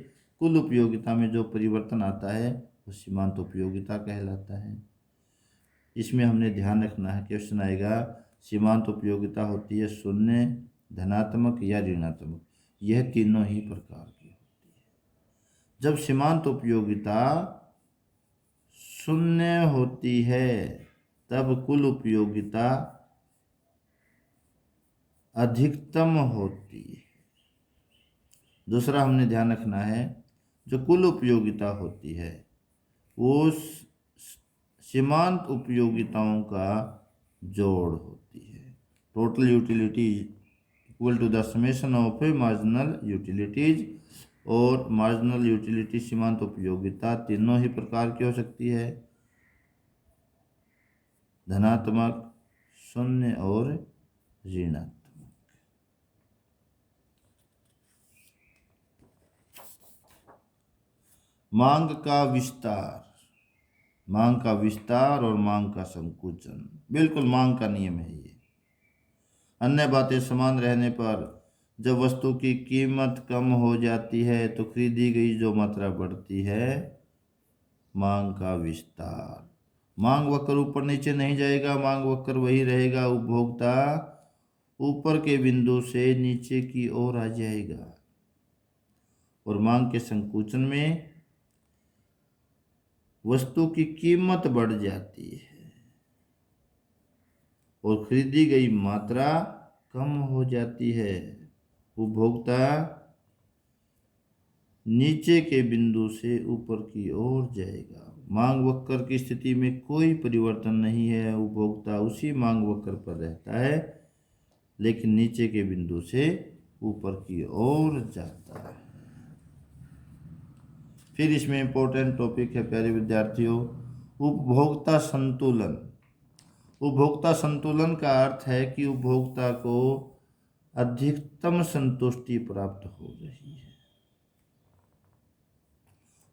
कुल उपयोगिता में जो परिवर्तन आता है वो सीमांत उपयोगिता कहलाता है। इसमें हमने ध्यान रखना है, क्वेश्चन आएगा सीमांत उपयोगिता होती है शून्य, धनात्मक या ऋणात्मक। यह तीनों ही प्रकार की होती है। जब सीमांत उपयोगिता शून्य होती है तब कुल उपयोगिता अधिकतम होती है। दूसरा हमने ध्यान रखना है, जो कुल उपयोगिता होती है वो सीमांत उपयोगिताओं का जोड़ होती है। Total utility equal to the summation of marginal utilities. और मार्जिनल यूटिलिटी सीमांत उपयोगिता तीनों ही प्रकार की हो सकती है, धनात्मक, शून्य और ऋणात्मक। मांग का विस्तार, मांग का विस्तार और मांग का संकुचन, बिल्कुल मांग का नियम है ये। अन्य बातें समान रहने पर जब वस्तु की कीमत कम हो जाती है तो खरीदी गई जो मात्रा बढ़ती है, मांग का विस्तार। मांग वक्र ऊपर नीचे नहीं जाएगा, मांग वक्र वही रहेगा। उपभोक्ता ऊपर के बिंदु से नीचे की ओर आ जाएगा। और मांग के संकुचन में वस्तु की कीमत बढ़ जाती है और खरीदी गई मात्रा कम हो जाती है। उपभोक्ता नीचे के बिंदु से ऊपर की ओर जाएगा। मांग वक्र की स्थिति में कोई परिवर्तन नहीं है, उपभोक्ता उसी मांग वक्र पर रहता है लेकिन नीचे के बिंदु से ऊपर की ओर जाता है। फिर इसमें इंपॉर्टेंट टॉपिक है प्यारे विद्यार्थियों, उपभोक्ता संतुलन। उपभोक्ता संतुलन का अर्थ है कि उपभोक्ता को अधिकतम संतुष्टि प्राप्त हो रही है।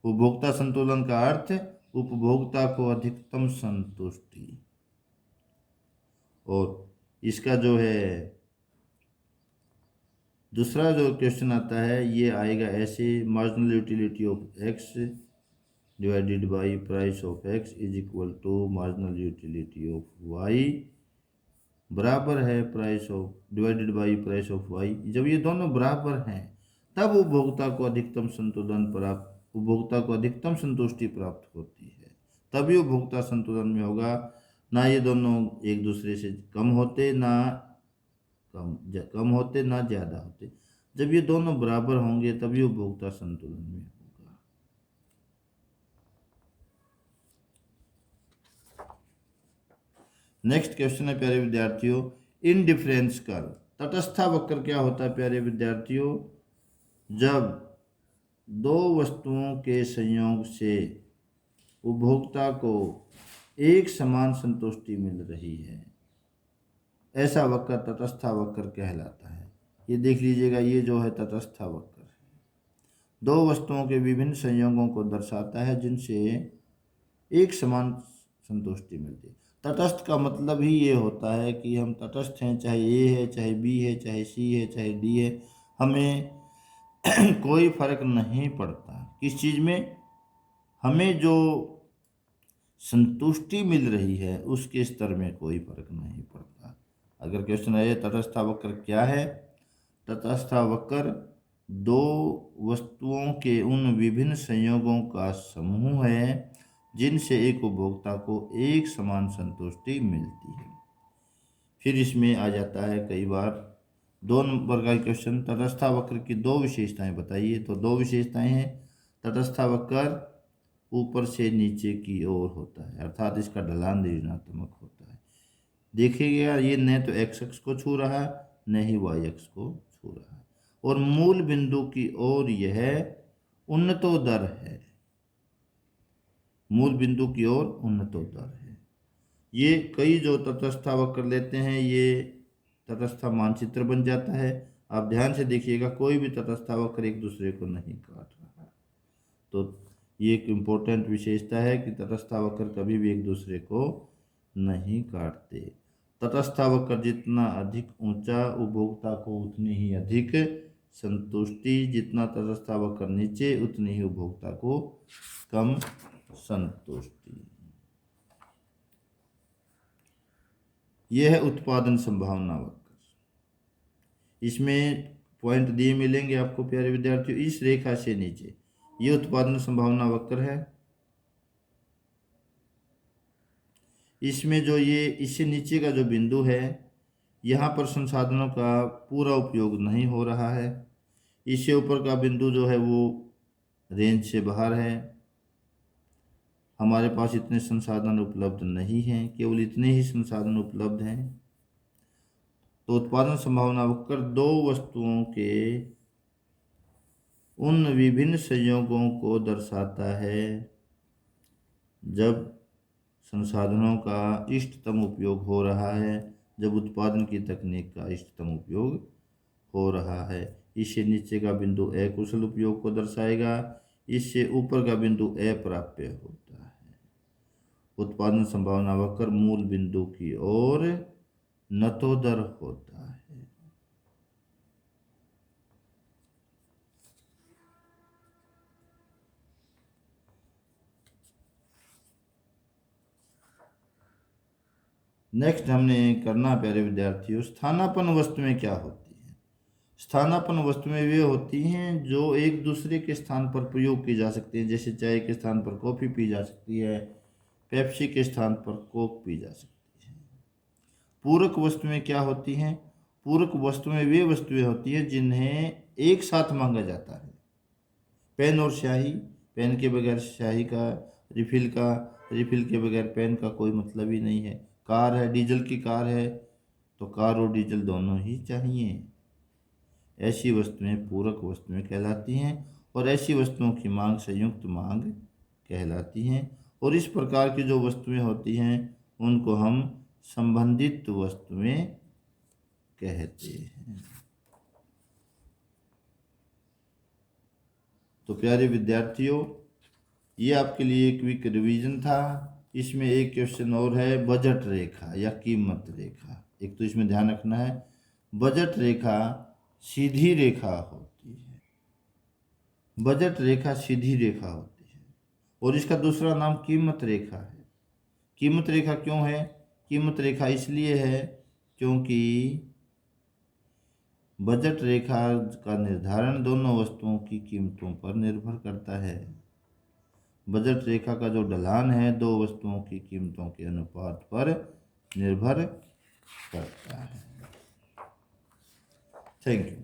उपभोक्ता संतुलन का अर्थ उपभोक्ता को अधिकतम संतुष्टि। और इसका जो है दूसरा जो क्वेश्चन आता है ये आएगा ऐसे, marginal utility of X divided by price of X is equal to marginal utility of Y बराबर है price of divided by price of Y. जब ये दोनों बराबर हैं तब उपभोक्ता को अधिकतम संतुलन प्राप्त, उपभोक्ता को अधिकतम संतुष्टि प्राप्त होती है, तभी उपभोक्ता संतुलन में होगा। ना ये दोनों एक दूसरे से कम होते ना कम होते ना ज़्यादा होते। जब ये दोनों बराबर होंगे तभी उपभोक्ता संतुलन में होगा। नेक्स्ट क्वेश्चन है प्यारे विद्यार्थियों, इनडिफरेंस कर्व। तटस्था वक्र क्या होता है प्यारे विद्यार्थियों? जब दो वस्तुओं के संयोग से उपभोक्ता को एक समान संतुष्टि मिल रही है, ऐसा वक्र तटस्था वक्र कहलाता है। ये देख लीजिएगा, ये जो है तटस्था वक्र है, दो वस्तुओं के विभिन्न संयोगों को दर्शाता है जिनसे एक समान संतुष्टि मिलती है। तटस्थ का मतलब ही ये होता है कि हम तटस्थ हैं, चाहे ए है, चाहे बी है, चाहे सी है, चाहे डी है, हमें कोई फर्क नहीं पड़ता किस चीज़ में, हमें जो संतुष्टि मिल रही है उसके स्तर में कोई फर्क नहीं पड़ता। अगर क्वेश्चन है तटस्था वक्र क्या है, तटस्था वक्र दो वस्तुओं के उन विभिन्न संयोगों का समूह है जिनसे एक उपभोक्ता को एक समान संतुष्टि मिलती है। फिर इसमें आ जाता है कई बार 2 नंबर का क्वेश्चन, तटस्था वक्र की दो विशेषताएं बताइए। तो दो विशेषताएं हैं, तटस्था वक्र ऊपर से नीचे की ओर होता है, अर्थात इसका ढलान ऋणात्मक होता है। देखिएगा ये न तो एक्स अक्ष को छू रहा है न ही वाई अक्ष को छू रहा है, और मूल बिंदु की ओर यह उन्नतोदर है, मूल बिंदु की ओर उन्नतोदर है। ये कई जो तटस्था वक्र लेते हैं ये तटस्था मानचित्र बन जाता है। आप ध्यान से देखिएगा, कोई भी तटस्था वक्र एक दूसरे को नहीं काट रहा। तो ये एक इम्पोर्टेंट विशेषता है कि तटस्था वक्र कभी भी एक दूसरे को नहीं काटते। तटस्था वक्र जितना अधिक ऊंचा, उपभोक्ता को उतनी ही अधिक संतुष्टि, जितना तटस्था वक्र नीचे उतनी ही उपभोक्ता को कम संतुष्टि। यह है उत्पादन संभावना वक्र। इसमें पॉइंट दिए मिलेंगे आपको प्यारे विद्यार्थियों, इस रेखा से नीचे ये उत्पादन संभावना वक्र है। इसमें जो ये इससे नीचे का जो बिंदु है, यहाँ पर संसाधनों का पूरा उपयोग नहीं हो रहा है। इससे ऊपर का बिंदु जो है वो रेंज से बाहर है, हमारे पास इतने संसाधन उपलब्ध नहीं हैं, केवल इतने ही संसाधन उपलब्ध हैं। तो उत्पादन संभावना वक्र दो वस्तुओं के उन विभिन्न संयोगों को दर्शाता है जब संसाधनों का इष्टतम उपयोग हो रहा है, जब उत्पादन की तकनीक का इष्टतम उपयोग हो रहा है। इससे नीचे का बिंदु अकुशल उपयोग को दर्शाएगा, इससे ऊपर का बिंदु अप्राप्य होता है। उत्पादन संभावना वक्र मूल बिंदु की ओर नतोदर होता है। नेक्स्ट हमने करना प्यारे विद्यार्थियों, स्थानापन्न वस्तुएं क्या होती हैं। स्थानापन्न वस्तुएं वे होती हैं जो एक दूसरे के स्थान पर प्रयोग की जा सकती हैं, जैसे चाय के स्थान पर कॉफ़ी पी जा सकती है, पेप्सी के स्थान पर कोक पी जा सकती है। पूरक वस्तुएं क्या होती हैं। पूरक वस्तुएं वे वस्तुएं होती हैं जिन्हें एक साथ मांगा जाता है। पेन और स्याही, पेन के बगैर स्याही का रिफिल का, रिफिल के बगैर पेन का कोई मतलब ही नहीं है। कार है, डीजल की कार है तो कार और डीजल दोनों ही चाहिए। ऐसी वस्तुएं पूरक वस्तुएं कहलाती हैं और ऐसी वस्तुओं की मांग संयुक्त मांग कहलाती हैं। और इस प्रकार की जो वस्तुएं होती हैं उनको हम संबंधित वस्तुएं कहते हैं। तो प्यारे विद्यार्थियों, ये आपके लिए एक क्विक रिवीजन था। इसमें एक क्वेश्चन और है, बजट रेखा या कीमत रेखा। एक तो इसमें ध्यान रखना है, बजट रेखा सीधी रेखा होती है, बजट रेखा सीधी रेखा होती है, और इसका दूसरा नाम कीमत रेखा है। कीमत रेखा क्यों है? कीमत रेखा इसलिए है क्योंकि बजट रेखा का निर्धारण दोनों वस्तुओं की कीमतों पर निर्भर करता है। बजट रेखा का जो ढलान है दो वस्तुओं की कीमतों के अनुपात पर निर्भर करता है। Thank you.